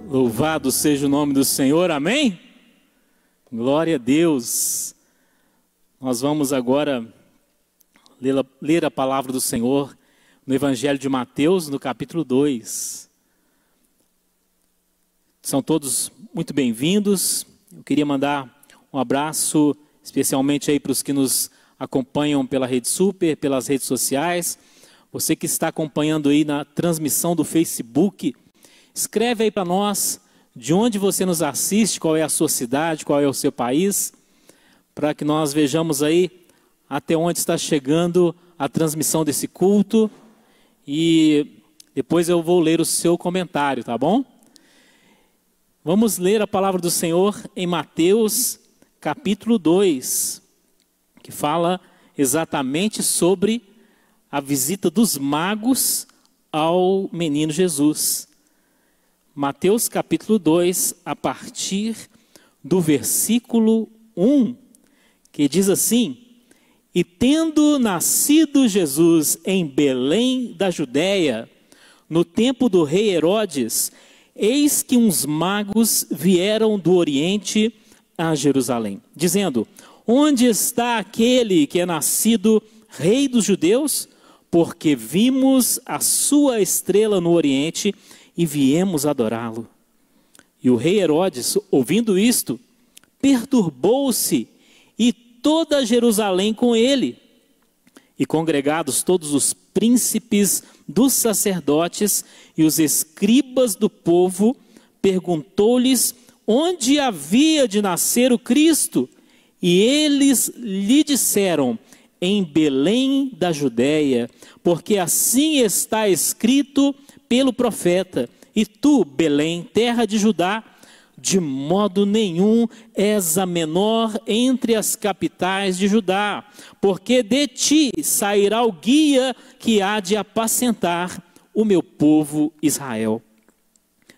Louvado seja o nome do Senhor, amém? Glória a Deus. Nós vamos agora ler a palavra do Senhor no Evangelho de Mateus, no capítulo 2. São todos muito bem-vindos. Eu queria mandar um abraço especialmente aí para os que nos acompanham pela Rede Super, pelas redes sociais. Você que está acompanhando aí na transmissão do Facebook, escreve aí para nós de onde você nos assiste, qual é a sua cidade, qual é o seu país, para que nós vejamos aí até onde está chegando a transmissão desse culto e depois eu vou ler o seu comentário, tá bom? Vamos ler a palavra do Senhor em Mateus capítulo 2, que fala exatamente sobre a visita dos magos ao menino Jesus. Mateus capítulo 2, a partir do versículo 1, que diz assim: E tendo nascido Jesus em Belém da Judéia, no tempo do rei Herodes, eis que uns magos vieram do Oriente a Jerusalém, dizendo: Onde está aquele que é nascido rei dos judeus? Porque vimos a sua estrela no Oriente e viemos adorá-lo. E o rei Herodes, ouvindo isto, perturbou-se, e toda Jerusalém com ele. E congregados todos os príncipes dos sacerdotes e os escribas do povo, perguntou-lhes onde havia de nascer o Cristo. E eles lhe disseram: em Belém da Judéia, porque assim está escrito pelo profeta: E tu, Belém, terra de Judá, de modo nenhum és a menor entre as capitais de Judá, porque de ti sairá o guia que há de apacentar o meu povo Israel.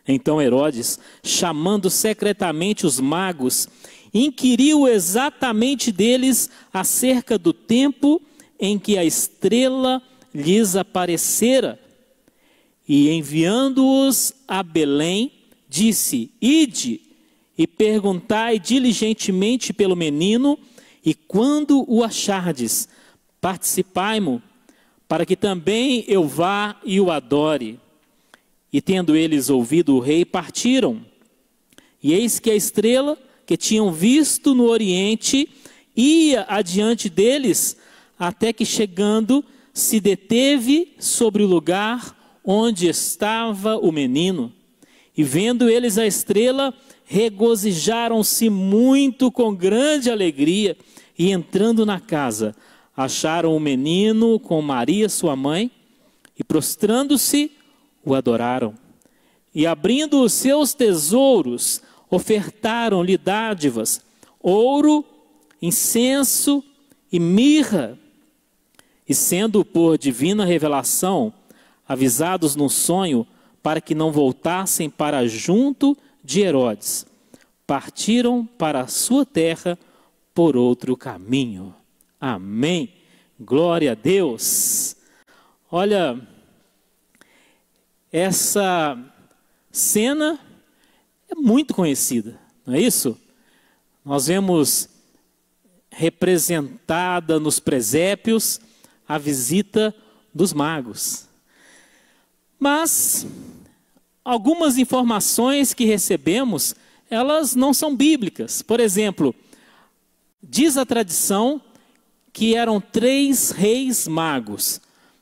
Então Herodes, chamando secretamente os magos, inquiriu exatamente deles acerca do tempo em que a estrela lhes aparecera. E enviando-os a Belém, disse: Ide e perguntai diligentemente pelo menino, e quando o achardes, participai-mo, para que também eu vá e o adore. E tendo eles ouvido o rei, partiram. E eis que a estrela que tinham visto no Oriente ia adiante deles, até que chegando se deteve sobre o lugar onde estava o menino. E vendo eles a estrela, regozijaram-se muito com grande alegria, e entrando na casa, acharam o menino com Maria sua mãe, e prostrando-se, o adoraram. E abrindo os seus tesouros, ofertaram-lhe dádivas, ouro, incenso e mirra. E sendo por divina revelação avisados no sonho, para que não voltassem para junto de Herodes, partiram para a sua terra por outro caminho. Amém. Glória a Deus. Olha, essa cena é muito conhecida, não é isso? Nós vemos representada nos presépios a visita dos magos. Mas algumas informações que recebemos, elas não são bíblicas. Por exemplo, diz a tradição que eram 3 reis magos,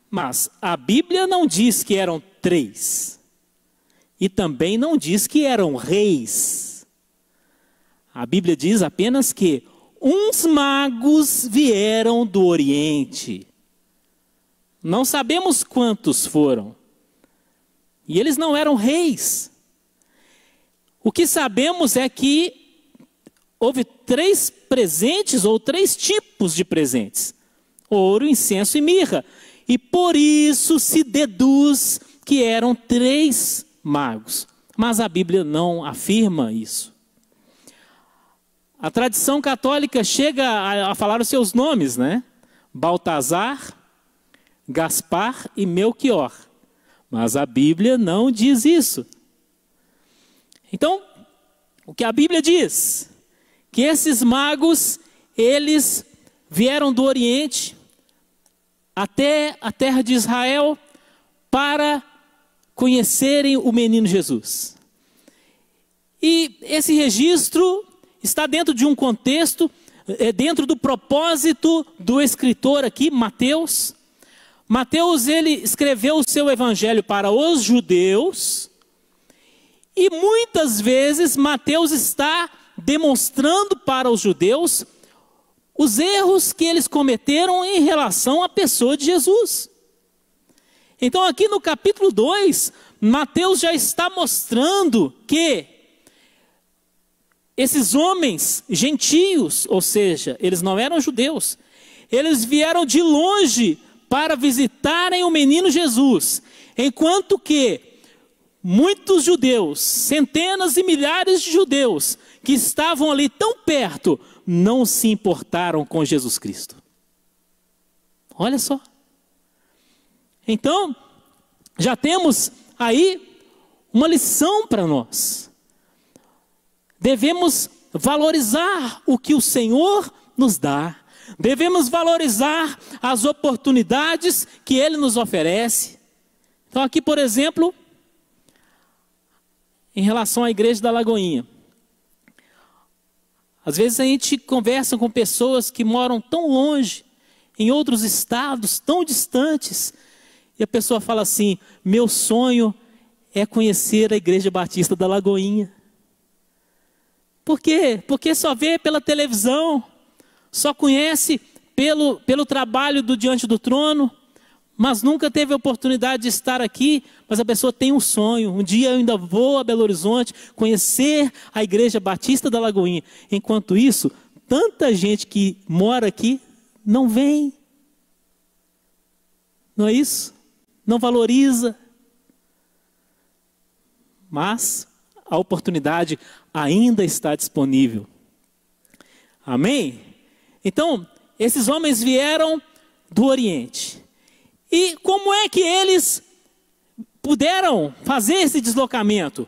mas a Bíblia não diz que eram 3. E também não diz que eram reis. A Bíblia diz apenas que uns magos vieram do Oriente. Não sabemos quantos foram. E eles não eram reis. O que sabemos é que houve 3 presentes ou 3 tipos de presentes: ouro, incenso e mirra. E por isso se deduz que eram 3 magos. Mas a Bíblia não afirma isso. A tradição católica chega a falar os seus nomes, né? Baltazar, Gaspar e Melquior. Mas a Bíblia não diz isso. Então, o que a Bíblia diz? Que esses magos, eles vieram do Oriente até a terra de Israel para conhecerem o menino Jesus. E esse registro está dentro de um contexto, dentro do propósito do escritor aqui, Mateus. Mateus, ele escreveu o seu evangelho para os judeus, e muitas vezes Mateus está demonstrando para os judeus os erros que eles cometeram em relação à pessoa de Jesus. Então aqui no capítulo 2, Mateus já está mostrando que esses homens gentios, ou seja, eles não eram judeus, eles vieram de longe para visitarem o menino Jesus, enquanto que muitos judeus, centenas e milhares de judeus, que estavam ali tão perto, não se importaram com Jesus Cristo. Olha só. Então, já temos aí uma lição para nós. Devemos valorizar o que o Senhor nos dá. Devemos valorizar as oportunidades que Ele nos oferece. Então aqui, por exemplo, em relação à igreja da Lagoinha. Às vezes a gente conversa com pessoas que moram tão longe, em outros estados, tão distantes, e a pessoa fala assim: meu sonho é conhecer a Igreja Batista da Lagoinha. Por quê? Porque só vê pela televisão, só conhece pelo trabalho do Diante do Trono, mas nunca teve a oportunidade de estar aqui. Mas a pessoa tem um sonho: um dia eu ainda vou a Belo Horizonte conhecer a Igreja Batista da Lagoinha. Enquanto isso, tanta gente que mora aqui não vem. Não é isso? Não valoriza. Mas a oportunidade ainda está disponível. Amém? Então, esses homens vieram do Oriente. E como é que eles puderam fazer esse deslocamento?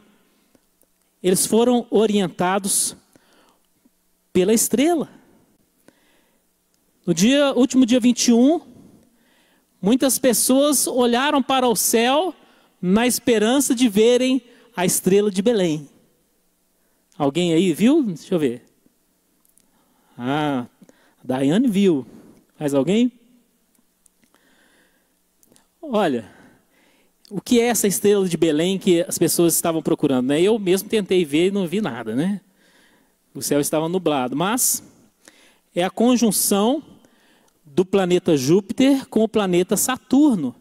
Eles foram orientados pela estrela. No último dia 21, muitas pessoas olharam para o céu na esperança de verem a estrela de Belém. Alguém aí viu? Deixa eu ver. Ah, a Daiane viu. Mais alguém? Olha, o que é essa estrela de Belém que as pessoas estavam procurando, né? Eu mesmo tentei ver e não vi nada, né? O céu estava nublado, mas é a conjunção do planeta Júpiter com o planeta Saturno,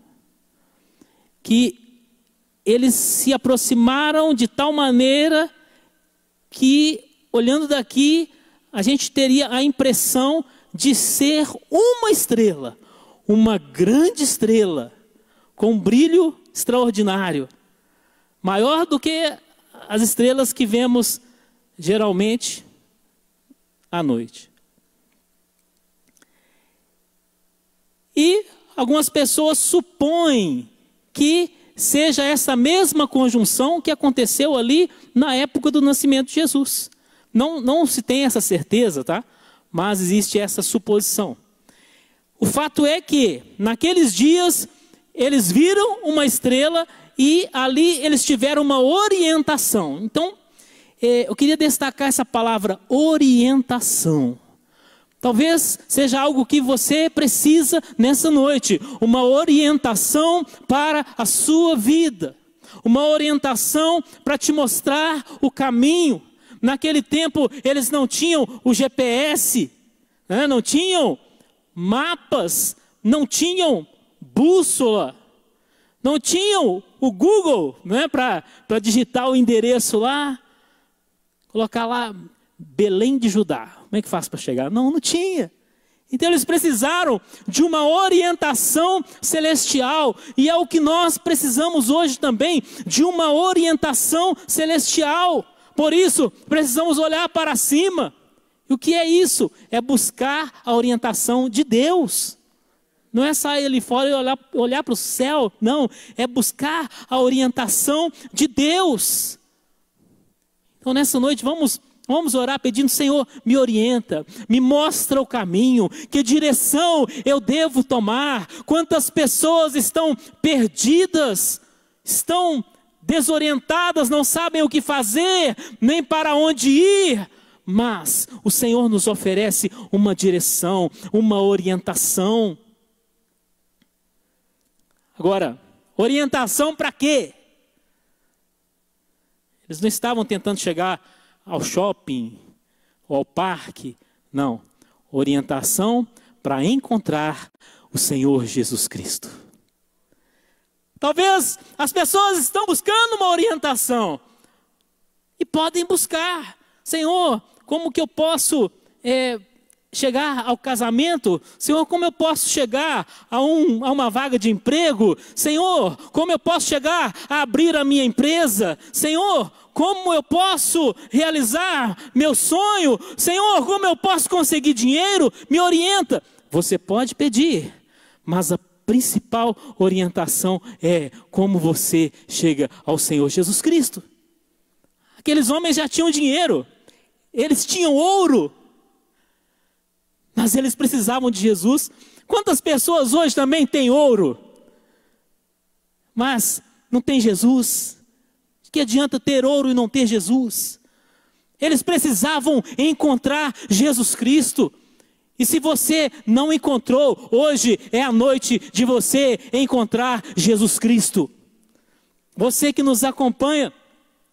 que eles se aproximaram de tal maneira que, olhando daqui, a gente teria a impressão de ser uma estrela, uma grande estrela, com um brilho extraordinário, maior do que as estrelas que vemos geralmente à noite. E algumas pessoas supõem que seja essa mesma conjunção que aconteceu ali na época do nascimento de Jesus. Não se tem essa certeza, tá? Mas existe essa suposição. O fato é que, naqueles dias, eles viram uma estrela e ali eles tiveram uma orientação. Então, eu queria destacar essa palavra orientação. Talvez seja algo que você precisa nessa noite, uma orientação para a sua vida, uma orientação para te mostrar o caminho. Naquele tempo eles não tinham o GPS, né? Não tinham mapas, não tinham bússola, não tinham o Google, né? Para digitar o endereço lá, colocar lá Belém de Judá. Como é que faz para chegar? Não tinha. Então eles precisaram de uma orientação celestial. E é o que nós precisamos hoje também, de uma orientação celestial. Por isso, precisamos olhar para cima. E o que é isso? É buscar a orientação de Deus. Não é sair ali fora e olhar para o céu. Não, é buscar a orientação de Deus. Então nessa noite vamos orar pedindo: Senhor, me orienta, me mostra o caminho, que direção eu devo tomar. Quantas pessoas estão perdidas, estão desorientadas, não sabem o que fazer, nem para onde ir. Mas o Senhor nos oferece uma direção, uma orientação. Agora, orientação para quê? Eles não estavam tentando chegar ao shopping ou ao parque. Não. Orientação para encontrar o Senhor Jesus Cristo. Talvez as pessoas estão buscando uma orientação. E podem buscar. Senhor, como que eu posso chegar ao casamento? Senhor, como eu posso chegar a uma vaga de emprego? Senhor, como eu posso chegar a abrir a minha empresa? Senhor, como eu posso realizar meu sonho? Senhor, como eu posso conseguir dinheiro? Me orienta. Você pode pedir, mas a principal orientação é como você chega ao Senhor Jesus Cristo. Aqueles homens já tinham dinheiro, eles tinham ouro, mas eles precisavam de Jesus. Quantas pessoas hoje também têm ouro, mas não tem Jesus? De que adianta ter ouro e não ter Jesus? Eles precisavam encontrar Jesus Cristo. E se você não encontrou, hoje é a noite de você encontrar Jesus Cristo. Você que nos acompanha,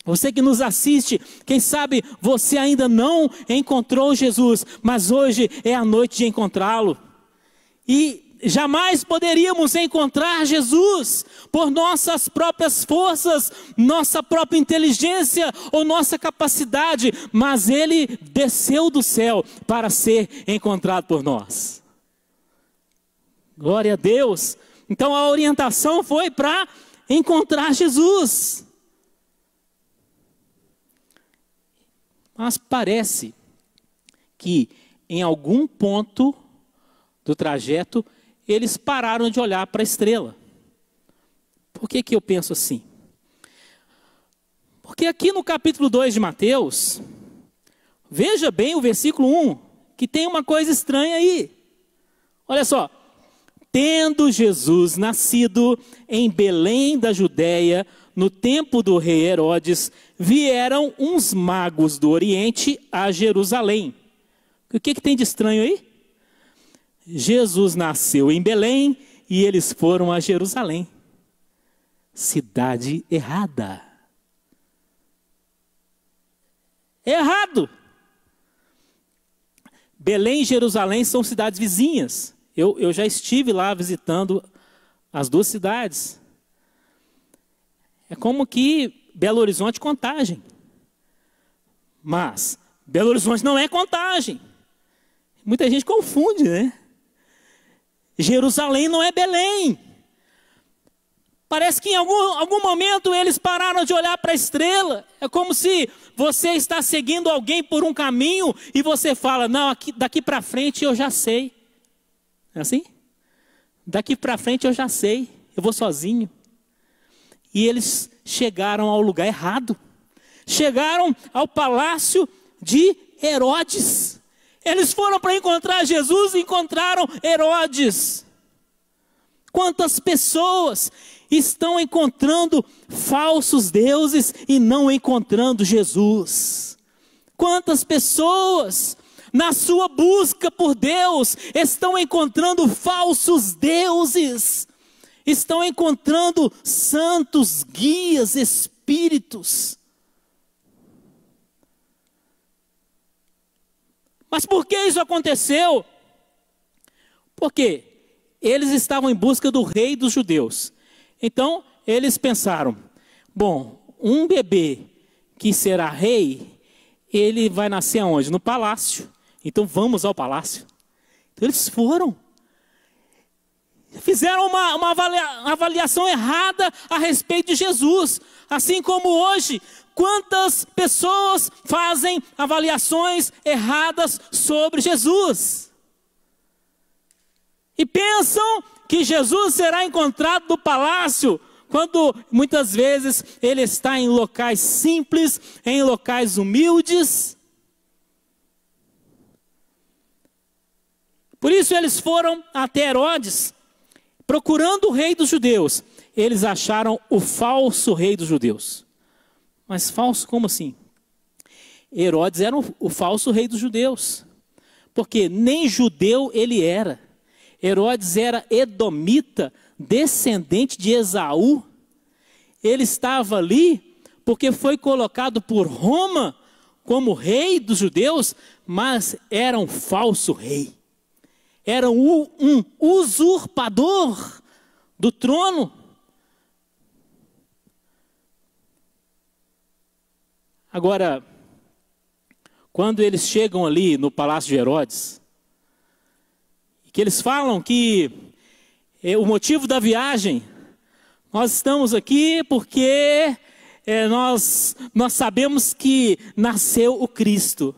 você que nos assiste, quem sabe você ainda não encontrou Jesus, mas hoje é a noite de encontrá-lo. E jamais poderíamos encontrar Jesus por nossas próprias forças, nossa própria inteligência ou nossa capacidade, mas Ele desceu do céu para ser encontrado por nós. Glória a Deus. Então a orientação foi para encontrar Jesus. Mas parece que em algum ponto do trajeto eles pararam de olhar para a estrela. Por que eu penso assim? Porque aqui no capítulo 2 de Mateus, veja bem o versículo 1, que tem uma coisa estranha aí. Olha só. Tendo Jesus nascido em Belém da Judéia, no tempo do rei Herodes, vieram uns magos do Oriente a Jerusalém. O que tem de estranho aí? Jesus nasceu em Belém e eles foram a Jerusalém. Cidade errada. Errado. Belém e Jerusalém são cidades vizinhas. Eu já estive lá visitando as duas cidades. É como que Belo Horizonte Contagem. Mas Belo Horizonte não é Contagem. Muita gente confunde, né? Jerusalém não é Belém. Parece que em algum momento eles pararam de olhar para a estrela. É como se você está seguindo alguém por um caminho e você fala: não, daqui para frente eu já sei. É assim? Daqui para frente eu já sei, eu vou sozinho. E eles chegaram ao lugar errado. Chegaram ao palácio de Herodes. Eles foram para encontrar Jesus e encontraram Herodes. Quantas pessoas estão encontrando falsos deuses e não encontrando Jesus? Quantas pessoas, na sua busca por Deus, estão encontrando falsos deuses, estão encontrando santos guias, espíritos. Mas por que isso aconteceu? Porque eles estavam em busca do rei dos judeus. Então eles pensaram: bom, um bebê que será rei, ele vai nascer aonde? No palácio. Então vamos ao palácio. Então eles foram. Fizeram uma avaliação errada a respeito de Jesus. Assim como hoje, quantas pessoas fazem avaliações erradas sobre Jesus. E pensam que Jesus será encontrado no palácio quando muitas vezes ele está em locais simples, em locais humildes. Por isso eles foram até Herodes, procurando o rei dos judeus. Eles acharam o falso rei dos judeus. Mas falso como assim? Herodes era o falso rei dos judeus, porque nem judeu ele era. Herodes era edomita, descendente de Esaú. Ele estava ali porque foi colocado por Roma como rei dos judeus, mas era um falso rei. Era um usurpador do trono. Agora, quando eles chegam ali no palácio de Herodes, que eles falam que o motivo da viagem, nós estamos aqui porque nós sabemos que nasceu o Cristo,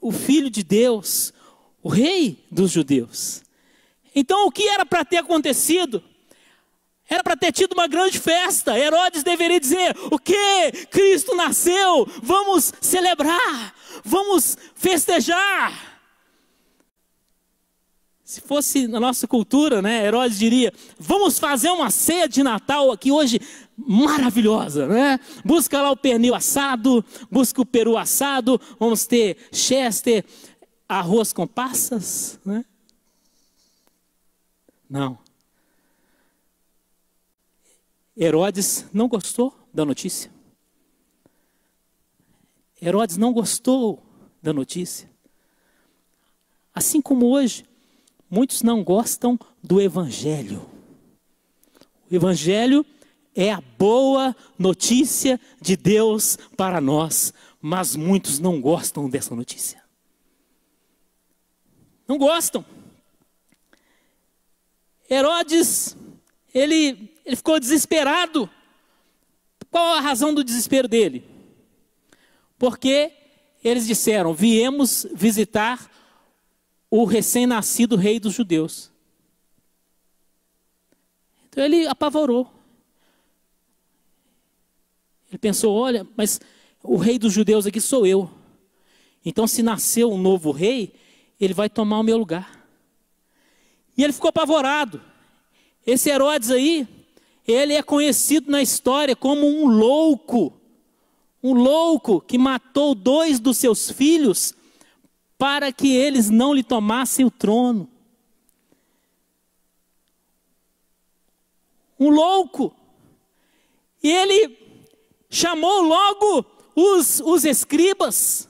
o Filho de Deus, o Rei dos judeus. Então o que era para ter acontecido? Era para ter tido uma grande festa. Herodes deveria dizer: o que? Cristo nasceu, vamos celebrar, vamos festejar. Se fosse na nossa cultura, né, Herodes diria: vamos fazer uma ceia de Natal aqui hoje maravilhosa, né? Busca lá o pernil assado, busca o peru assado, vamos ter chester, arroz com passas, né? Não. Herodes não gostou da notícia. Herodes não gostou da notícia. Assim como hoje, muitos não gostam do Evangelho. O Evangelho é a boa notícia de Deus para nós, mas muitos não gostam dessa notícia. Não gostam. Herodes, ele ficou desesperado. Qual a razão do desespero dele? Porque eles disseram: viemos visitar o recém-nascido rei dos judeus. Então ele apavorou. Ele pensou: olha, mas o rei dos judeus aqui sou eu. Então se nasceu um novo rei, ele vai tomar o meu lugar. E ele ficou apavorado. Esse Herodes aí, ele é conhecido na história como um louco que matou 2 dos seus filhos para que eles não lhe tomassem o trono. Um louco. E ele chamou logo os escribas,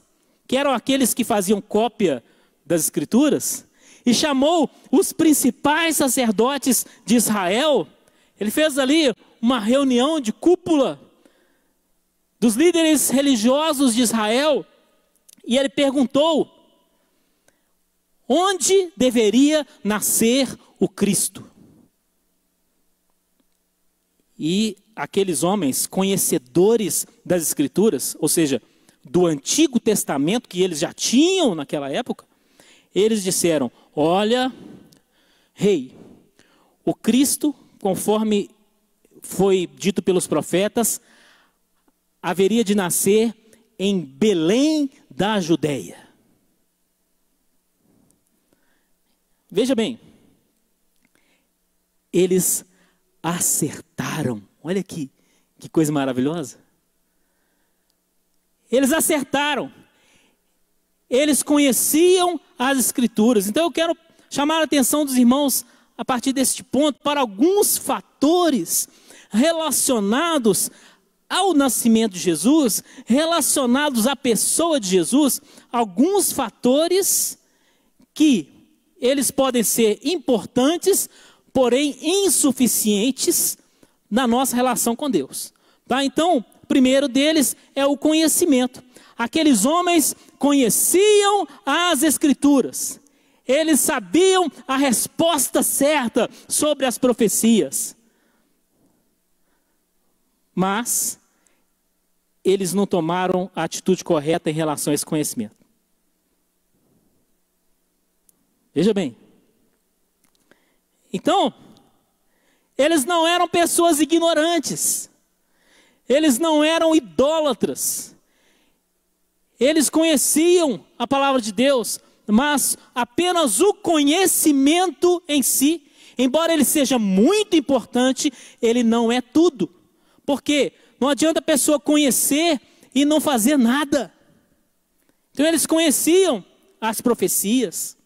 que eram aqueles que faziam cópia das escrituras, e chamou os principais sacerdotes de Israel. Ele fez ali uma reunião de cúpula dos líderes religiosos de Israel, e ele perguntou: onde deveria nascer o Cristo? E aqueles homens conhecedores das Escrituras, ou seja, do Antigo Testamento, que eles já tinham naquela época, eles disseram: olha, rei, o Cristo, conforme foi dito pelos profetas, haveria de nascer em Belém da Judeia. Veja bem, eles acertaram. Olha aqui, que coisa maravilhosa. Eles acertaram. Eles conheciam as Escrituras. Então eu quero chamar a atenção dos irmãos a partir deste ponto para alguns fatores relacionados ao nascimento de Jesus, relacionados à pessoa de Jesus, alguns fatores que eles podem ser importantes, porém insuficientes na nossa relação com Deus. Tá? Então, o primeiro deles é o conhecimento. Aqueles homens conheciam as Escrituras. Eles sabiam a resposta certa sobre as profecias. Mas eles não tomaram a atitude correta em relação a esse conhecimento. Veja bem. Então, Eles não eram pessoas ignorantes. Eles não eram idólatras. Eles conheciam a palavra de Deus, mas apenas o conhecimento em si, embora ele seja muito importante, ele não é tudo. Porque não adianta a pessoa conhecer e não fazer nada. Então eles conheciam as profecias.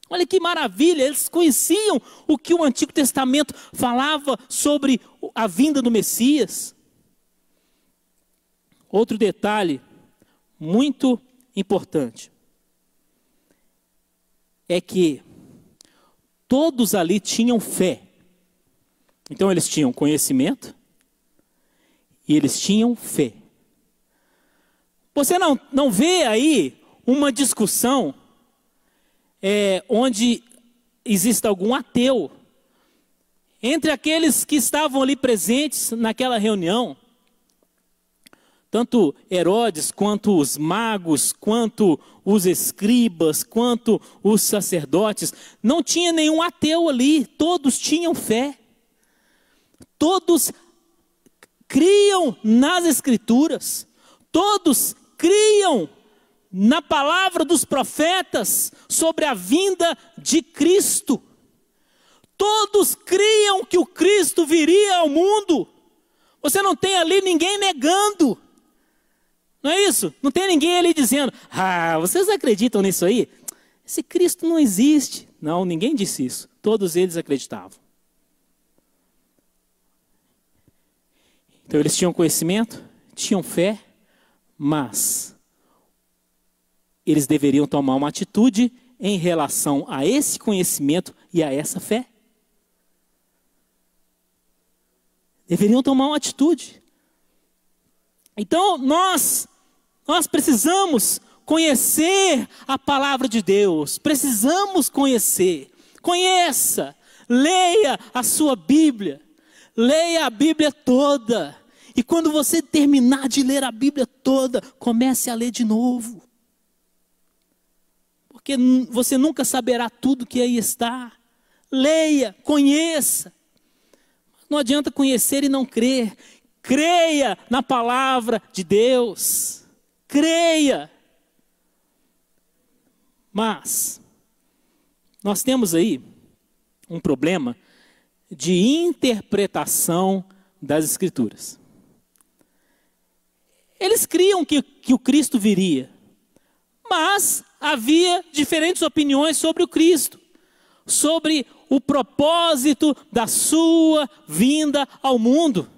Olha que maravilha, eles conheciam o que o Antigo Testamento falava sobre a vinda do Messias. Outro detalhe muito importante é que todos ali tinham fé. Então eles tinham conhecimento e eles tinham fé. Você não vê aí uma discussão onde existe algum ateu entre aqueles que estavam ali presentes naquela reunião. Tanto Herodes, quanto os magos, quanto os escribas, quanto os sacerdotes, não tinha nenhum ateu ali, todos tinham fé. Todos criam nas Escrituras, todos criam na palavra dos profetas sobre a vinda de Cristo. Todos criam que o Cristo viria ao mundo. Você não tem ali ninguém negando. Não é isso? Não tem ninguém ali dizendo, vocês acreditam nisso aí? Esse Cristo não existe. Não, ninguém disse isso. Todos eles acreditavam. Então eles tinham conhecimento, tinham fé, mas eles deveriam tomar uma atitude em relação a esse conhecimento e a essa fé. Deveriam tomar uma atitude. Então nós precisamos conhecer a palavra de Deus, precisamos conhecer, conheça, leia a sua Bíblia, leia a Bíblia toda, e quando você terminar de ler a Bíblia toda, comece a ler de novo, porque você nunca saberá tudo que aí está. Leia, conheça, não adianta conhecer e não crer. Creia na palavra de Deus, creia. Mas nós temos aí um problema de interpretação das Escrituras. Eles criam que o Cristo viria, mas havia diferentes opiniões sobre o Cristo, sobre o propósito da sua vinda ao mundo.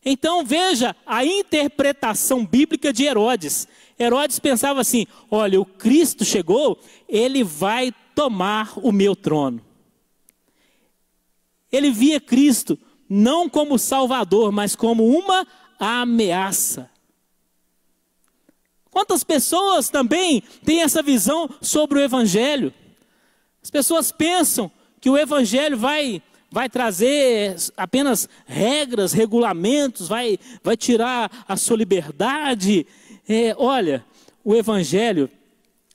Então veja a interpretação bíblica de Herodes. Herodes pensava assim, olha, o Cristo chegou, ele vai tomar o meu trono. Ele via Cristo não como Salvador, mas como uma ameaça. Quantas pessoas também têm essa visão sobre o Evangelho? As pessoas pensam que o Evangelho vai trazer apenas regras, regulamentos, vai tirar a sua liberdade. Olha, o Evangelho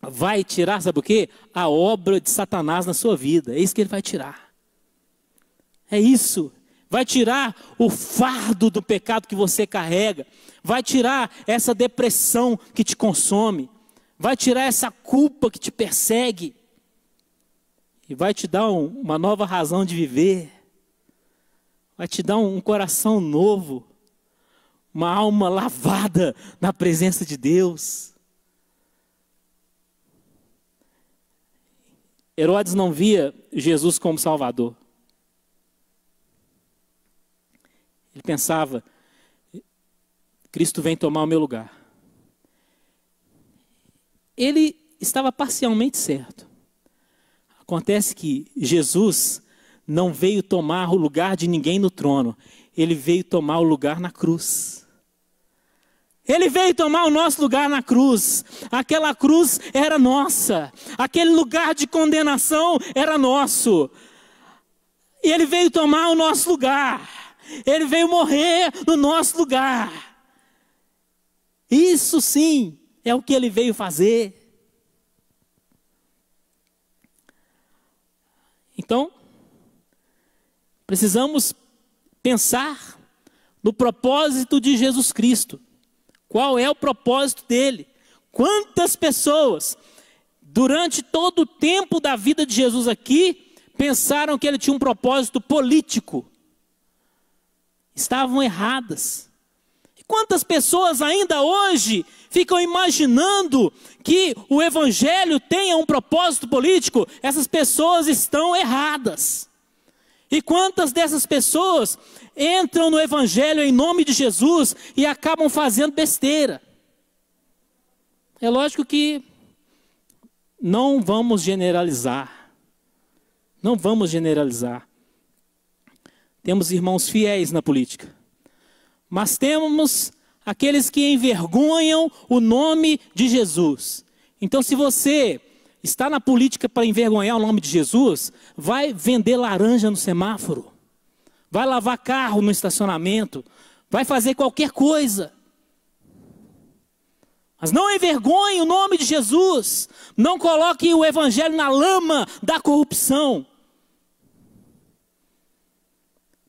vai tirar, sabe o quê? A obra de Satanás na sua vida. É isso que ele vai tirar. É isso. Vai tirar o fardo do pecado que você carrega. Vai tirar essa depressão que te consome. Vai tirar essa culpa que te persegue. E vai te dar uma nova razão de viver. Vai te dar um coração novo. Uma alma lavada na presença de Deus. Herodes não via Jesus como Salvador. Ele pensava, Cristo vem tomar o meu lugar. Ele estava parcialmente certo. Acontece que Jesus não veio tomar o lugar de ninguém no trono. Ele veio tomar o lugar na cruz. Ele veio tomar o nosso lugar na cruz. Aquela cruz era nossa. Aquele lugar de condenação era nosso. E ele veio tomar o nosso lugar. Ele veio morrer no nosso lugar. Isso sim é o que ele veio fazer. Então, precisamos pensar no propósito de Jesus Cristo. Qual é o propósito dele? Quantas pessoas, durante todo o tempo da vida de Jesus aqui, pensaram que ele tinha um propósito político? Estavam erradas. E quantas pessoas ainda hoje ficam imaginando que o evangelho tenha um propósito político? Essas pessoas estão erradas. E quantas dessas pessoas entram no evangelho em nome de Jesus e acabam fazendo besteira? É lógico que não vamos generalizar. Não vamos generalizar. Temos irmãos fiéis na política. Mas temos aqueles que envergonham o nome de Jesus. Então, se você está na política para envergonhar o nome de Jesus, vai vender laranja no semáforo, vai lavar carro no estacionamento, vai fazer qualquer coisa. Mas não envergonhe o nome de Jesus, não coloque o evangelho na lama da corrupção.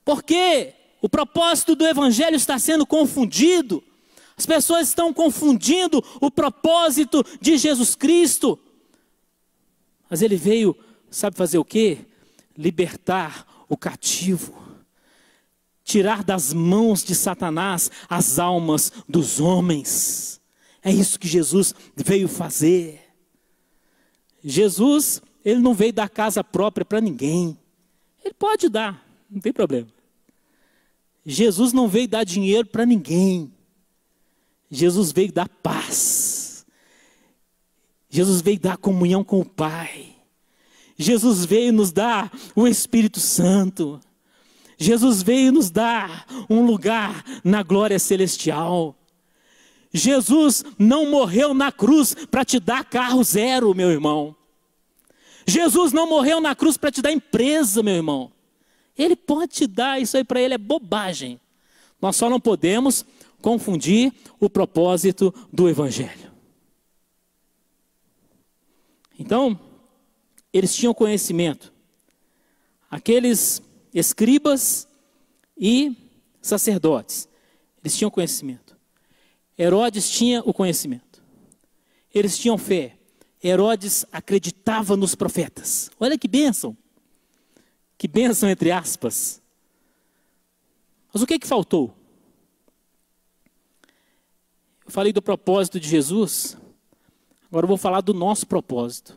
Porque o propósito do evangelho está sendo confundido. As pessoas estão confundindo o propósito de Jesus Cristo. Mas ele veio, sabe fazer o quê? Libertar o cativo. Tirar das mãos de Satanás as almas dos homens. É isso que Jesus veio fazer. Jesus, ele não veio dar casa própria para ninguém. Ele pode dar, não tem problema. Jesus não veio dar dinheiro para ninguém. Jesus veio dar paz. Jesus veio dar comunhão com o Pai. Jesus veio nos dar o Espírito Santo. Jesus veio nos dar um lugar na glória celestial. Jesus não morreu na cruz para te dar carro zero, meu irmão. Jesus não morreu na cruz para te dar empresa, meu irmão. Ele pode te dar, isso aí para ele é bobagem. Nós só não podemos confundir o propósito do evangelho. Então, eles tinham conhecimento. Aqueles escribas e sacerdotes, eles tinham conhecimento. Herodes tinha o conhecimento. Eles tinham fé. Herodes acreditava nos profetas. Olha que bênção. Que bênção entre aspas. Mas o que faltou? Eu falei do propósito de Jesus. Agora eu vou falar do nosso propósito.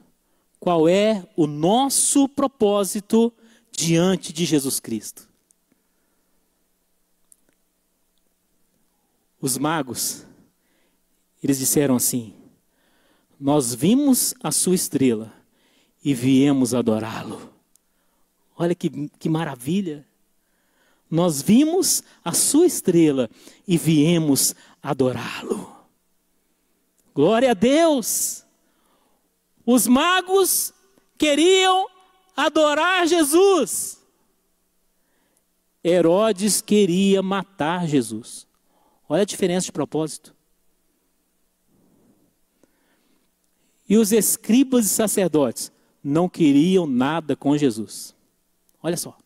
Qual é o nosso propósito diante de Jesus Cristo? Os magos, eles disseram assim: nós vimos a sua estrela e viemos adorá-lo. Olha que maravilha. Nós vimos a sua estrela e viemos adorá-lo. Glória a Deus. Os magos queriam adorar Jesus. Herodes queria matar Jesus. Olha a diferença de propósito. E os escribas e sacerdotes não queriam nada com Jesus. Olha só.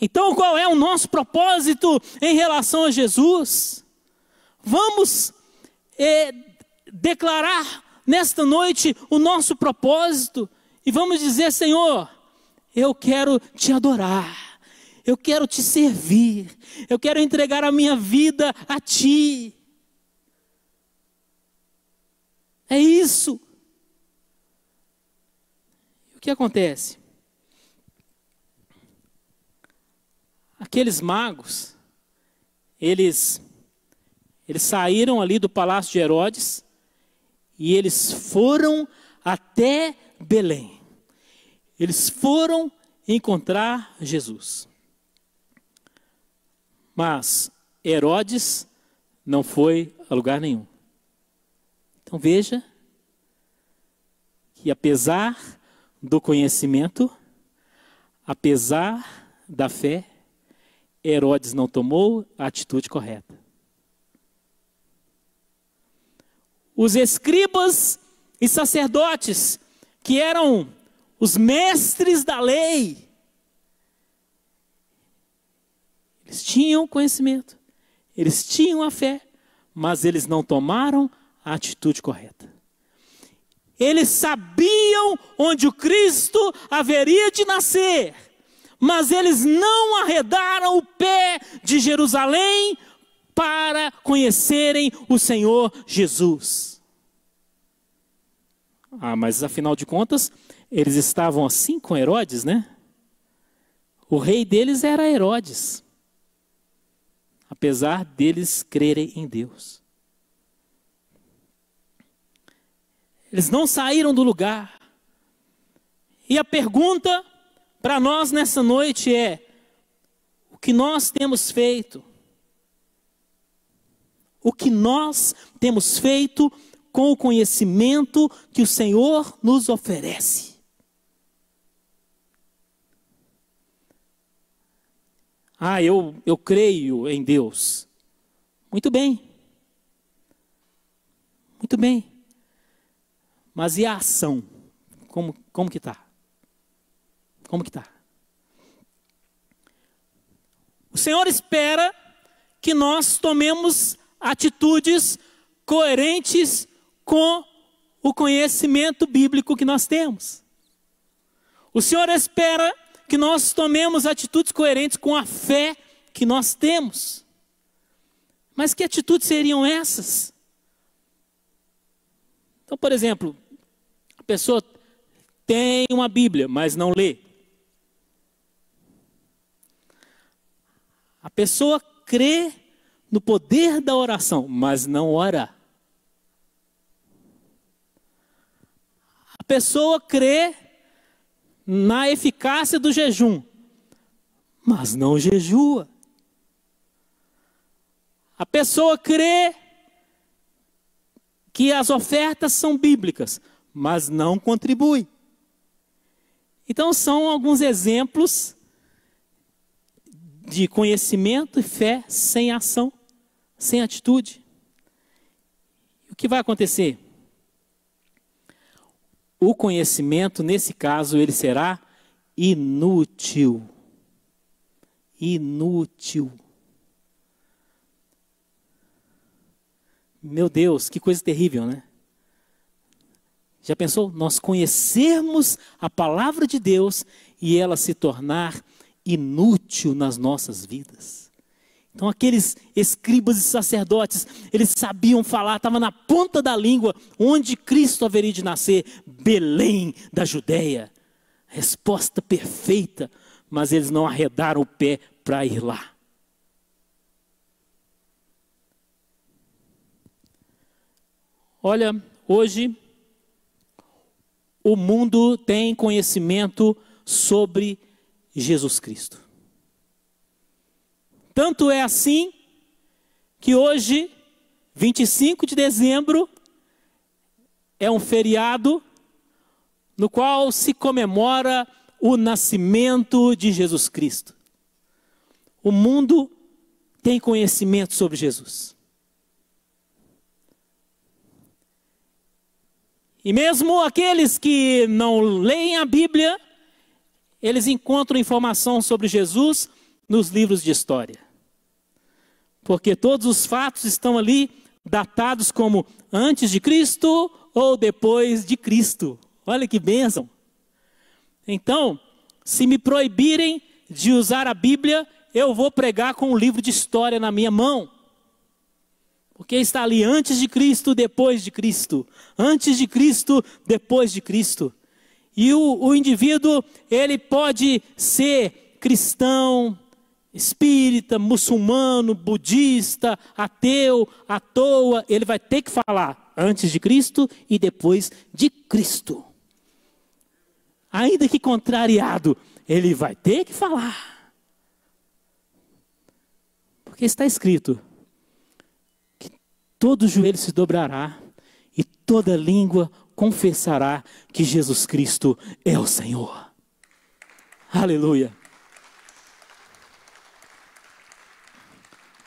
Então, qual é o nosso propósito em relação a Jesus? Vamos declarar nesta noite o nosso propósito e vamos dizer: Senhor, eu quero te adorar, eu quero te servir, eu quero entregar a minha vida a ti. É isso. O que acontece? Aqueles magos, eles saíram ali do palácio de Herodes e eles foram até Belém. Eles foram encontrar Jesus. Mas Herodes não foi a lugar nenhum. Então veja que apesar do conhecimento, apesar da fé, Herodes não tomou a atitude correta. Os escribas e sacerdotes, que eram os mestres da lei, Eles tinham conhecimento, eles tinham a fé, mas eles não tomaram a atitude correta. Eles sabiam onde o Cristo haveria de nascer, mas eles não arredaram o pé de Jerusalém para conhecerem o Senhor Jesus. Mas afinal de contas, eles estavam assim com Herodes, né? O rei deles era Herodes, apesar deles crerem em Deus. Eles não saíram do lugar. E a pergunta para nós nessa noite é: o que nós temos feito? O que nós temos feito com o conhecimento que o Senhor nos oferece? Eu creio em Deus. Muito bem. Muito bem. Mas e a ação? Como que está? Como que está? O Senhor espera que nós tomemos atitudes coerentes com o conhecimento bíblico que nós temos. O Senhor espera que nós tomemos atitudes coerentes com a fé que nós temos. Mas que atitudes seriam essas? Então, por exemplo, a pessoa tem uma Bíblia, mas não lê. A pessoa crê no poder da oração, mas não ora. A pessoa crê na eficácia do jejum, mas não jejua. A pessoa crê que as ofertas são bíblicas, mas não contribui. Então são alguns exemplos de conhecimento e fé sem ação, sem atitude. O que vai acontecer? O conhecimento, nesse caso, ele será inútil. Inútil. Meu Deus, que coisa terrível, né? Já pensou? Nós conhecermos a palavra de Deus e ela se tornar inútil nas nossas vidas. Então aqueles escribas e sacerdotes, eles sabiam falar, estava na ponta da língua, onde Cristo haveria de nascer, Belém da Judéia. Resposta perfeita, mas eles não arredaram o pé para ir lá. Olha, hoje o mundo tem conhecimento sobre Jesus Cristo. Tanto é assim que hoje, 25 de dezembro, é um feriado no qual se comemora o nascimento de Jesus Cristo. O mundo tem conhecimento sobre Jesus. E mesmo aqueles que não leem a Bíblia, eles encontram informação sobre Jesus nos livros de história. Porque todos os fatos estão ali datados como antes de Cristo ou depois de Cristo. Olha que bênção. Então, se me proibirem de usar a Bíblia, eu vou pregar com um livro de história na minha mão. Porque está ali antes de Cristo, depois de Cristo. Antes de Cristo, depois de Cristo. E o indivíduo, ele pode ser cristão, espírita, muçulmano, budista, ateu, à toa. Ele vai ter que falar antes de Cristo e depois de Cristo. Ainda que contrariado, ele vai ter que falar. Porque está escrito que todo joelho se dobrará e toda língua confessará que Jesus Cristo é o Senhor. Aleluia.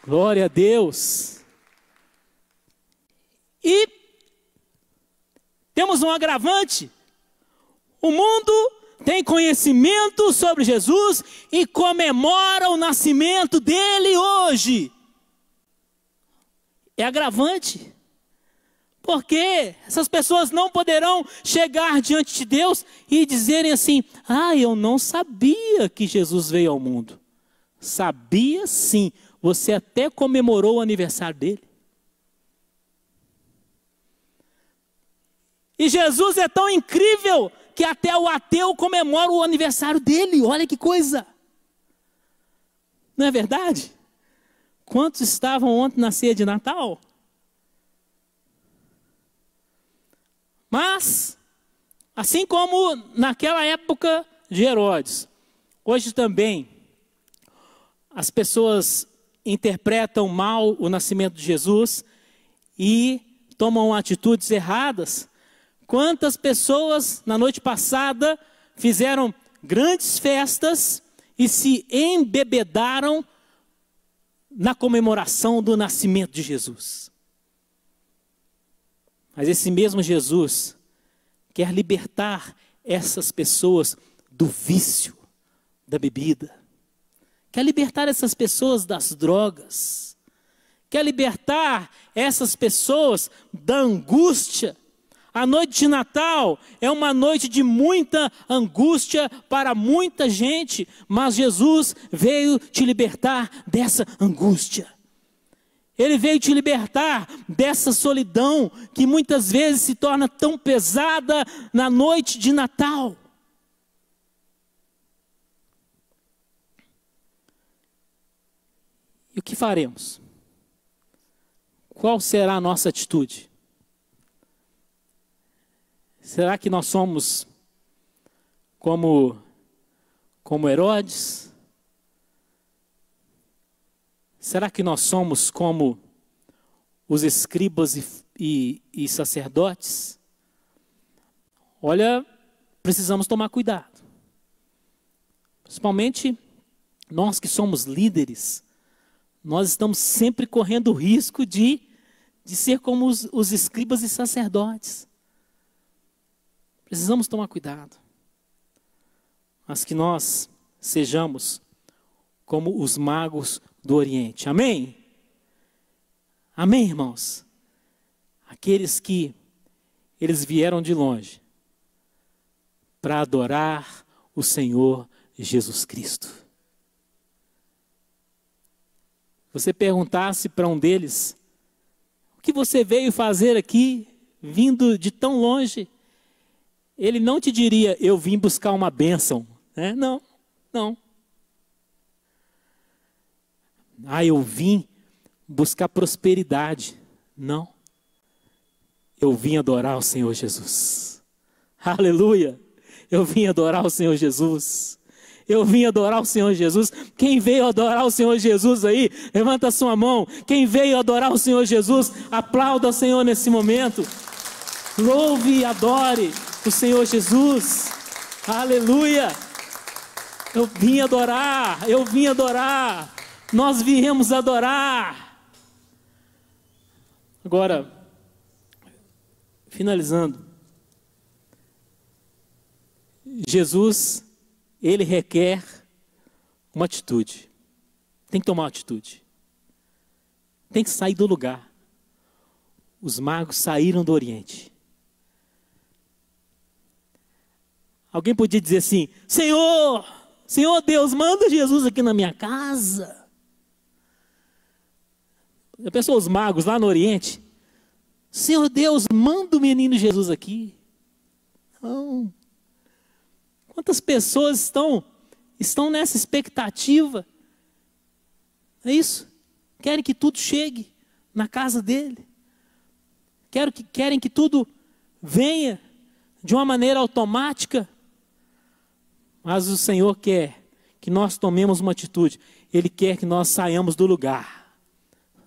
Glória a Deus. E temos um agravante. O mundo tem conhecimento sobre Jesus e comemora o nascimento dele hoje. É agravante. Porque essas pessoas não poderão chegar diante de Deus e dizerem assim: ah, eu não sabia que Jesus veio ao mundo. Sabia sim, você até comemorou o aniversário dele. E Jesus é tão incrível que até o ateu comemora o aniversário dele. Olha que coisa. Não é verdade? Quantos estavam ontem na ceia de Natal? Mas, assim como naquela época de Herodes, hoje também as pessoas interpretam mal o nascimento de Jesus e tomam atitudes erradas. Quantas pessoas na noite passada fizeram grandes festas e se embebedaram na comemoração do nascimento de Jesus. Mas esse mesmo Jesus quer libertar essas pessoas do vício da bebida. Quer libertar essas pessoas das drogas. Quer libertar essas pessoas da angústia. A noite de Natal é uma noite de muita angústia para muita gente, mas Jesus veio te libertar dessa angústia. Ele veio te libertar dessa solidão que muitas vezes se torna tão pesada na noite de Natal. E o que faremos? Qual será a nossa atitude? Será que nós somos como Herodes? Será que nós somos como os escribas e sacerdotes? Olha, precisamos tomar cuidado. Principalmente nós que somos líderes, nós estamos sempre correndo o risco de ser como os escribas e sacerdotes. Precisamos tomar cuidado. Mas que nós sejamos como os magos do Oriente. Amém? Amém, irmãos? Aqueles que eles vieram de longe para adorar o Senhor Jesus Cristo. Você perguntasse para um deles: o que você veio fazer aqui, vindo de tão longe? Ele não te diria: eu vim buscar uma bênção. Né? Não. Ah, eu vim buscar prosperidade. Não. Eu vim adorar o Senhor Jesus. Aleluia. Eu vim adorar o Senhor Jesus. Eu vim adorar o Senhor Jesus. Quem veio adorar o Senhor Jesus aí, levanta a sua mão. Quem veio adorar o Senhor Jesus, aplauda o Senhor nesse momento. Louve e adore o Senhor Jesus. Aleluia. Eu vim adorar. Nós viemos adorar. Agora, finalizando. Jesus, ele requer uma atitude. Tem que tomar uma atitude. Tem que sair do lugar. Os magos saíram do Oriente. Alguém podia dizer assim: Senhor Deus, manda Jesus aqui na minha casa. Já pensou os magos lá no Oriente? Senhor Deus, manda o menino Jesus aqui. Não. Quantas pessoas estão nessa expectativa? É isso? Querem que tudo chegue na casa dele. Querem que tudo venha de uma maneira automática. Mas o Senhor quer que nós tomemos uma atitude. Ele quer que nós saiamos do lugar.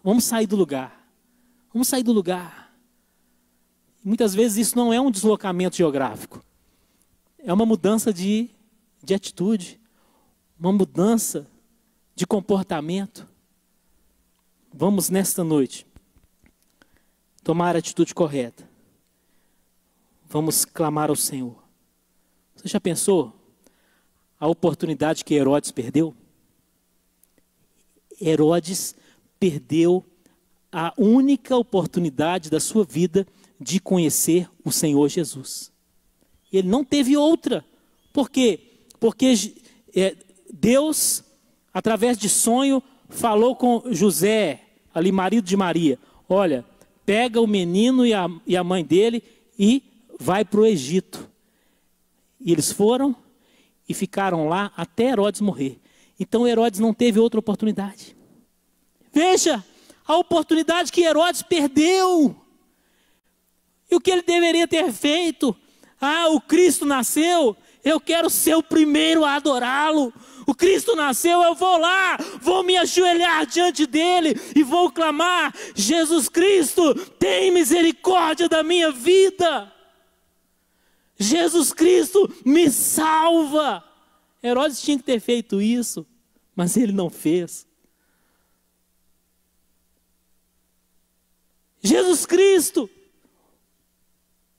Vamos sair do lugar. Vamos sair do lugar. Muitas vezes isso não é um deslocamento geográfico. É uma mudança de atitude. Uma mudança de comportamento. Vamos nesta noite tomar a atitude correta. Vamos clamar ao Senhor. Você já pensou a oportunidade que Herodes perdeu? Herodes perdeu a única oportunidade da sua vida de conhecer o Senhor Jesus. Ele não teve outra. Por quê? Porque Deus, através de sonho, falou com José, ali marido de Maria: olha, pega o menino e a mãe dele e vai para o Egito. E eles foram e ficaram lá até Herodes morrer. Então Herodes não teve outra oportunidade. Veja a oportunidade que Herodes perdeu. E o que ele deveria ter feito? Ah, o Cristo nasceu, eu quero ser o primeiro a adorá-lo. O Cristo nasceu, eu vou lá, vou me ajoelhar diante dele e vou clamar: Jesus Cristo, tem misericórdia da minha vida. Jesus Cristo, me salva. Herodes tinha que ter feito isso, mas ele não fez. Jesus Cristo,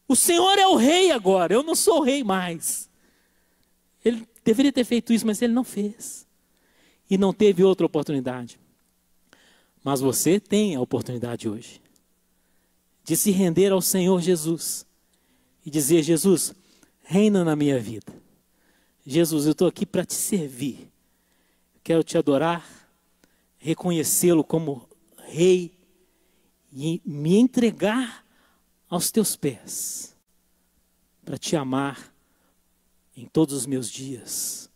o Senhor é o rei agora, eu não sou o rei mais. Ele deveria ter feito isso, mas ele não fez. E não teve outra oportunidade. Mas você tem a oportunidade hoje de se render ao Senhor Jesus e dizer: Jesus, reina na minha vida. Jesus, eu estou aqui para te servir. Quero te adorar, reconhecê-lo como rei e me entregar aos teus pés para te amar em todos os meus dias.